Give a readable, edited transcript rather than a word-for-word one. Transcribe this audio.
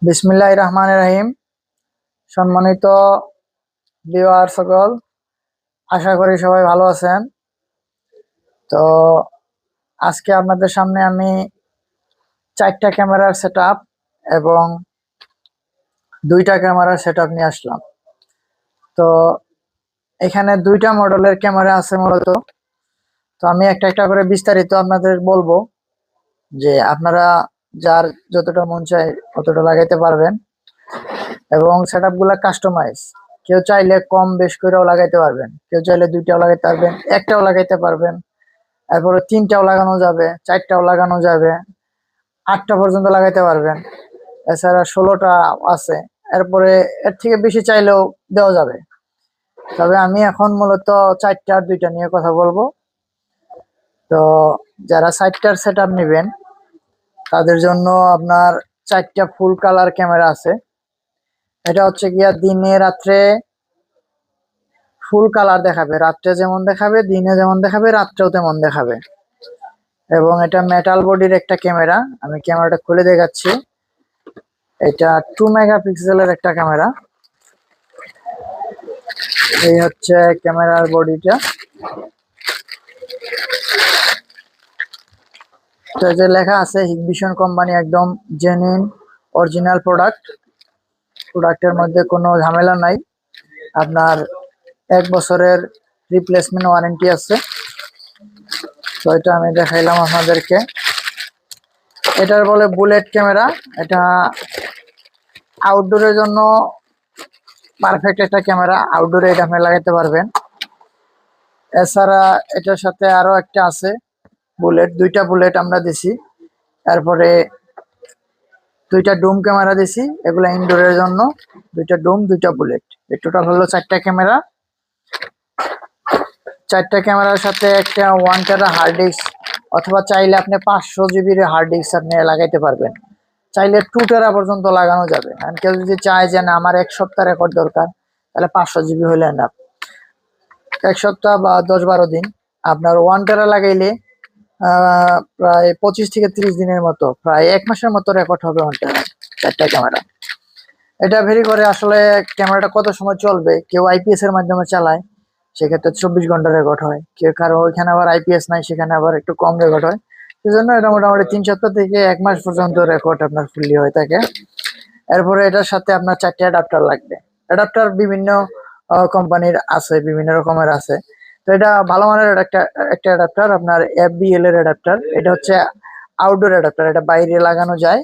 বিসমিল্লাহির রহমানির রহিম। সম্মানিত ভিউয়ার সকল, আশা করি সবাই ভালো আছেন। তো আজকে আপনাদের সামনে আমি 4টা ক্যামেরার সেটআপ এবং 2টা ক্যামেরার সেটআপ নিয়ে আসলাম। তো এখানে 2টা মডেলের ক্যামেরা আছে মূলত। তো আমি একটা একটা করে বিস্তারিত আপনাদের বলবো যে আপনারা যার যতটা মন চায় ততটা লাগাইতে পারবেন এবং সেটআপ গুলা কাস্টমাইজ। কেউ চাইলে কম বেশ করেও লাগাইতে পারবেন, কেউ চাইলে 2টাও লাগাইতে পারবেন, একটাও লাগাইতে পারবেন, এরপরে 3টাও লাগানো যাবে, 4টাও লাগানো যাবে, 8টা পর্যন্ত লাগাইতে পারবেন। এছাড়া 16টা আছে। এরপরে এর থেকে বেশি চাইলেও দেওয়া যাবে। তবে আমি এখন মূলত 4টা আর 2টা নিয়ে কথা বলবো। তো যারা 4টার সেটআপ নেবেন তাদের জন্য আপনার 4টা ফুল কালার ক্যামেরা আছে। এটা হচ্ছে গিয়া দিনে রাত্রে ফুল কালার দেখাবে, রাত্রে যেমন দেখাবে, দিনে যেমন দেখাবে, রাত্রেও তেমন দেখাবে। এবং এটা মেটাল বডির একটা ক্যামেরা। আমি ক্যামেরাটা খুলে দেখাচ্ছি। এটা 2 মেগাপিক্সেলের একটা ক্যামেরা। এই হচ্ছে ক্যামেরার বডিটা। তো যে লেখা আছে হিগভিশন কোম্পানি, একদম জেনুইন অরিজিনাল প্রোডাক্ট। প্রোডাক্টের মধ্যে কোনো ঝামেলা নাই। আপনার 1 বছরের রিপ্লেসমেন্ট ওয়ারেন্টি আছে। তো এটা আমি দেখাইলাম আপনাদেরকে। এটার বলে বুলেট ক্যামেরা। এটা আউটডোরের জন্য পারফেক্ট একটা ক্যামেরা। আউটডোরে এটা আপনি লাগাইতে পারবেন। এছাড়া এটার সাথে আরো একটা আছে বুলেট, 2টা বুলেট আমরা দিছি। তারপরে 2টা ডুম ক্যামেরা দিছি, এগুলা ইনডোরের জন্য। 2টা ডুম, 2টা বুলেট, এই টোটাল হলো 4টা ক্যামেরা। 4টা ক্যামেরার সাথে একটা 1 টেরা হার্ড ডিস্ক, অথবা চাইলে আপনি 500 জিবির হার্ড ডিস্ক আপনি লাগাইতে পারবেন। চাইলে 2 টেরা পর্যন্ত লাগানো যাবে। আর কেউ যদি চায় যে না আমার 1 সপ্তাহ রেকর্ড দরকার, তাহলে 500 জিবি হলে না, 1 সপ্তাহ বা 10-12 দিন। আপনার 1 টেরা লাগাইলে প্রায় 25 থেকে 30 দিনের মতো, প্রায় 1 মাসের মতো রেকর্ড হবে 1 টেরা। 4টা ক্যামেরা। এটা ভেরি করে আসলে ক্যামেরাটা কত সময় চলবে। কেউ আইপিএস এর মাধ্যমে চালায়, সেক্ষেত্রে 24 ঘন্টা রেকর্ড হয়। কেউ কারো ওইখানে আবার আইপিএস নাই, সেখানে আবার একটু কম রেকর্ড হয়। সেজন্য এটা মোটামুটি 3 সপ্তাহ থেকে 1 মাস পর্যন্ত রেকর্ড আপনার ফুললি হয়ে থাকে। এরপরে এটার সাথে আপনার 4টে অ্যাডাপ্টার লাগবে। অ্যাডাপ্টার বিভিন্ন কোম্পানির আছে, বিভিন্ন রকমের আছে। তো এটা ভালো মানের একটা অ্যাডাপ্টার, আপনার এফবিএল এর অ্যাডাপ্টার। এটা হচ্ছে আউটডোর অ্যাডাপ্টার, এটা বাইরে লাগানো যায়।